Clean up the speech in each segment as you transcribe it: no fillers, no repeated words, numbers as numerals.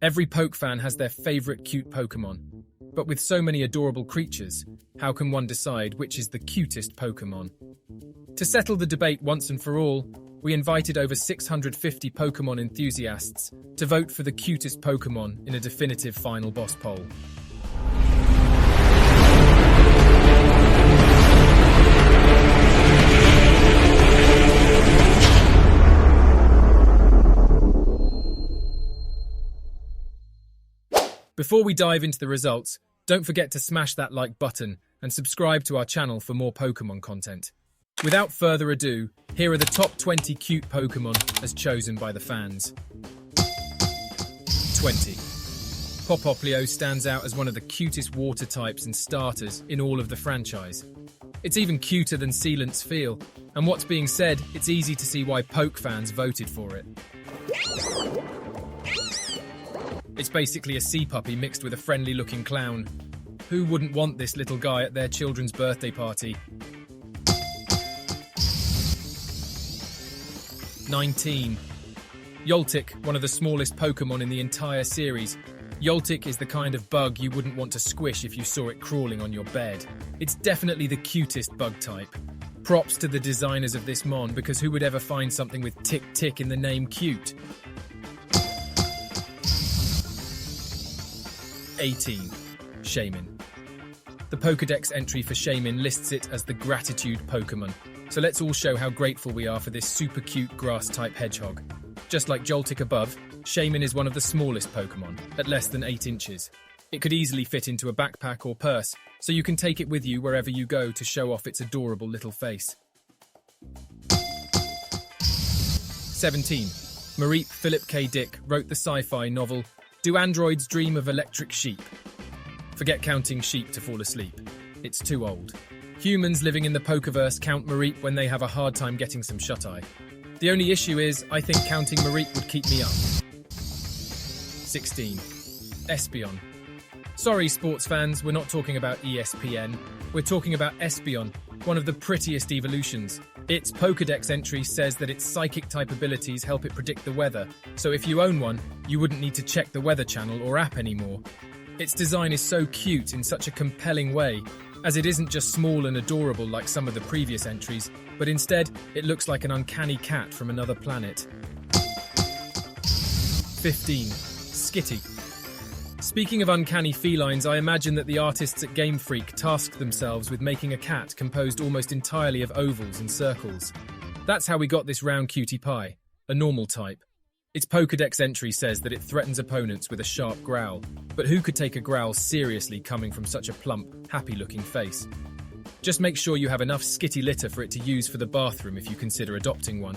Every Poke fan has their favorite cute Pokemon. But with so many adorable creatures, how can one decide which is the cutest Pokemon? To settle the debate once and for all, we invited over 650 Pokemon enthusiasts to vote for the cutest Pokemon in a definitive final boss poll. Before we dive into the results, don't forget to smash that like button and subscribe to our channel for more Pokemon content. Without further ado, here are the top 20 cute Pokemon as chosen by the fans. 20. Popplio stands out as one of the cutest water types and starters in all of the franchise. It's even cuter than Sealant's Feel, and what's being said, it's easy to see why Poke fans voted for it. It's basically a sea puppy mixed with a friendly-looking clown. Who wouldn't want this little guy at their children's birthday party? 19. Joltik, one of the smallest Pokemon in the entire series. Joltik is the kind of bug you wouldn't want to squish if you saw it crawling on your bed. It's definitely the cutest bug type. Props to the designers of this mon, because who would ever find something with tick-tick in the name cute? 18. Shaymin. The Pokédex entry for Shaymin lists it as the gratitude Pokemon, so let's all show how grateful we are for this super cute grass-type hedgehog. Just like Joltik above, Shaymin is one of the smallest Pokemon, at less than 8 inches. It could easily fit into a backpack or purse, so you can take it with you wherever you go to show off its adorable little face. 17. Mareep Philip K. Dick wrote the sci-fi novel Do Androids Dream of Electric Sheep? Forget counting sheep to fall asleep. It's too old. Humans living in the Pokeverse count Mareep when they have a hard time getting some shut-eye. The only issue is, I think counting Mareep would keep me up. 16. Espeon. Sorry, sports fans, we're not talking about ESPN. We're talking about Espeon, one of the prettiest evolutions. Its Pokédex entry says that its psychic-type abilities help it predict the weather, so if you own one, you wouldn't need to check the weather channel or app anymore. Its design is so cute in such a compelling way, as it isn't just small and adorable like some of the previous entries, but instead, it looks like an uncanny cat from another planet. 15. Skitty. Speaking of uncanny felines, I imagine that the artists at Game Freak tasked themselves with making a cat composed almost entirely of ovals and circles. That's how we got this round cutie pie, a normal type. Its Pokédex entry says that it threatens opponents with a sharp growl, but who could take a growl seriously coming from such a plump, happy-looking face? Just make sure you have enough Skitty litter for it to use for the bathroom if you consider adopting one.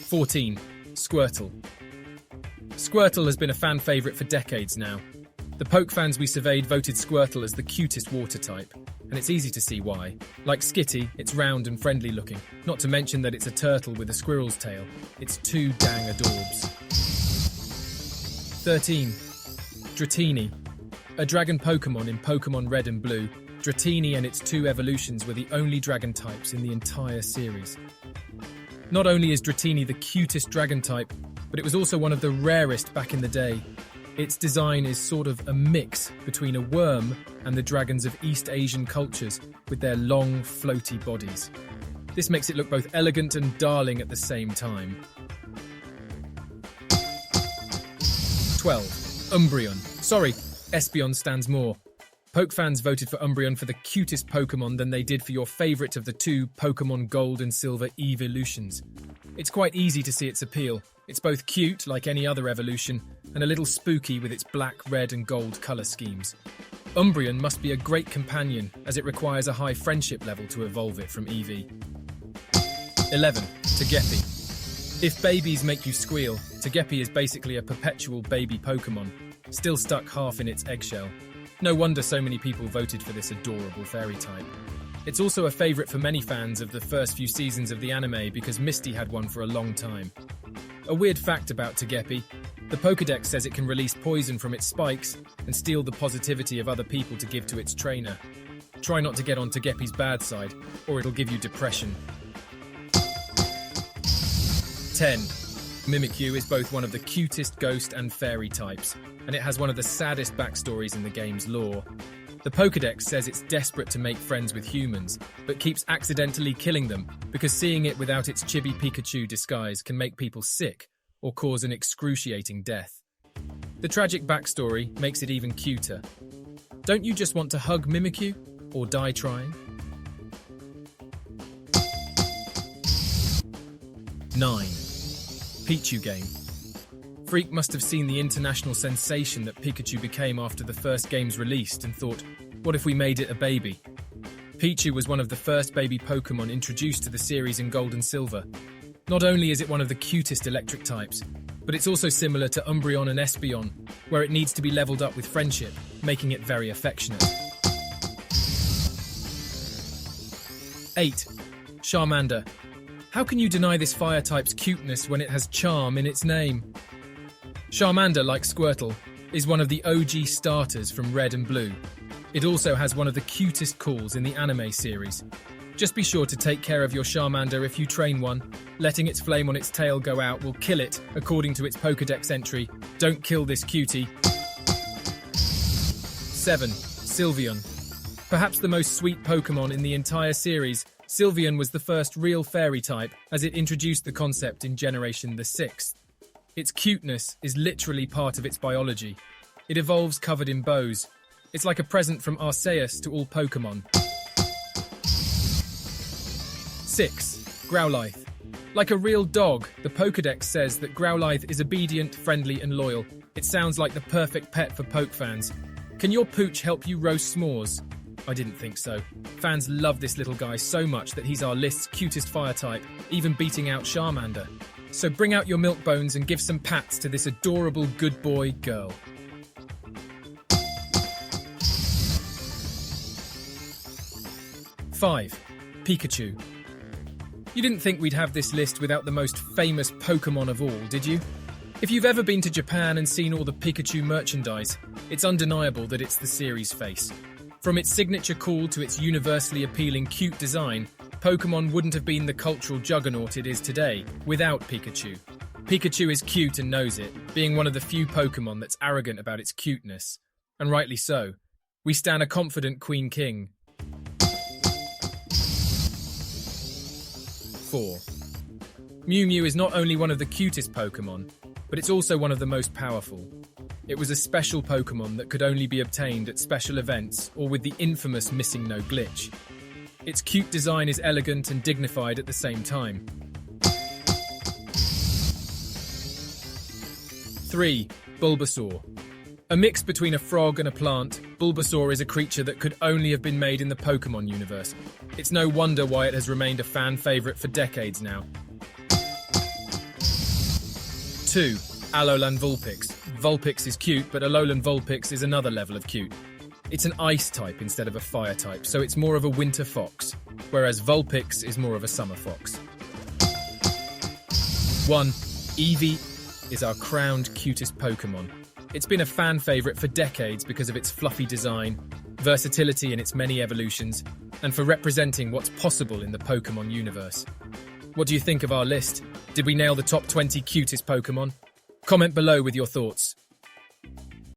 14. Squirtle. Squirtle has been a fan favourite for decades now. The Poke fans we surveyed voted Squirtle as the cutest water type, and it's easy to see why. Like Skitty, it's round and friendly looking, not to mention that it's a turtle with a squirrel's tail. It's too dang adorbs. 13. Dratini. A dragon Pokemon in Pokemon Red and Blue, Dratini and its 2 evolutions were the only dragon types in the entire series. Not only is Dratini the cutest dragon type, but it was also one of the rarest back in the day. Its design is sort of a mix between a worm and the dragons of East Asian cultures with their long, floaty bodies. This makes it look both elegant and darling at the same time. 12. Umbreon. Sorry, Espeon stands more. Poke fans voted for Umbreon for the cutest Pokemon than they did for your favourite of the 2 Pokemon Gold and Silver Eeveelutions. It's quite easy to see its appeal. It's both cute, like any other evolution, and a little spooky with its black, red and gold colour schemes. Umbreon must be a great companion, as it requires a high friendship level to evolve it from Eevee. 11. Togepi. If babies make you squeal, Togepi is basically a perpetual baby Pokemon, still stuck half in its eggshell. No wonder so many people voted for this adorable fairy type. It's also a favourite for many fans of the first few seasons of the anime because Misty had one for a long time. A weird fact about Togepi, the Pokédex says it can release poison from its spikes and steal the positivity of other people to give to its trainer. Try not to get on Togepi's bad side, or it'll give you depression. 10. Mimikyu is both one of the cutest ghost and fairy types, and it has one of the saddest backstories in the game's lore. The Pokédex says it's desperate to make friends with humans, but keeps accidentally killing them because seeing it without its chibi Pikachu disguise can make people sick or cause an excruciating death. The tragic backstory makes it even cuter. Don't you just want to hug Mimikyu or die trying? 9. Pichu game. Freak must have seen the international sensation that Pikachu became after the first games released and thought, what if we made it a baby? Pichu was one of the first baby Pokémon introduced to the series in Gold and Silver. Not only is it one of the cutest electric types, but it's also similar to Umbreon and Espeon, where it needs to be leveled up with friendship, making it very affectionate. 8. Charmander. How can you deny this fire type's cuteness when it has charm in its name? Charmander, like Squirtle, is one of the OG starters from Red and Blue. It also has one of the cutest calls in the anime series. Just be sure to take care of your Charmander if you train one. Letting its flame on its tail go out will kill it, according to its Pokédex entry. Don't kill this cutie. 7. Sylveon. Perhaps the most sweet Pokémon in the entire series, Sylveon was the first real fairy type as it introduced the concept in Generation the 6th. Its cuteness is literally part of its biology. It evolves covered in bows. It's like a present from Arceus to all Pokémon. 6. Growlithe. Like a real dog, the Pokédex says that Growlithe is obedient, friendly and loyal. It sounds like the perfect pet for Poke fans. Can your pooch help you roast s'mores? I didn't think so. Fans love this little guy so much that he's our list's cutest fire type, even beating out Charmander. So bring out your milk bones and give some pats to this adorable good boy girl. 5. Pikachu. You didn't think we'd have this list without the most famous Pokémon of all, did you? If you've ever been to Japan and seen all the Pikachu merchandise, it's undeniable that it's the series' face. From its signature call to its universally appealing cute design, Pokémon wouldn't have been the cultural juggernaut it is today without Pikachu. Pikachu is cute and knows it, being one of the few Pokémon that's arrogant about its cuteness. And rightly so. We stan a confident Queen King. 4. Mew Mew is not only one of the cutest Pokémon, but it's also one of the most powerful. It was a special Pokémon that could only be obtained at special events or with the infamous Missing No glitch. Its cute design is elegant and dignified at the same time. 3. Bulbasaur. A mix between a frog and a plant, Bulbasaur is a creature that could only have been made in the Pokémon universe. It's no wonder why it has remained a fan favourite for decades now. 2. Alolan Vulpix. Vulpix is cute, but Alolan Vulpix is another level of cute. It's an ice type instead of a fire type, so it's more of a winter fox, whereas Vulpix is more of a summer fox. 1. Eevee is our crowned cutest Pokémon. It's been a fan favourite for decades because of its fluffy design, versatility in its many evolutions, and for representing what's possible in the Pokémon universe. What do you think of our list? Did we nail the top 20 cutest Pokémon? Comment below with your thoughts.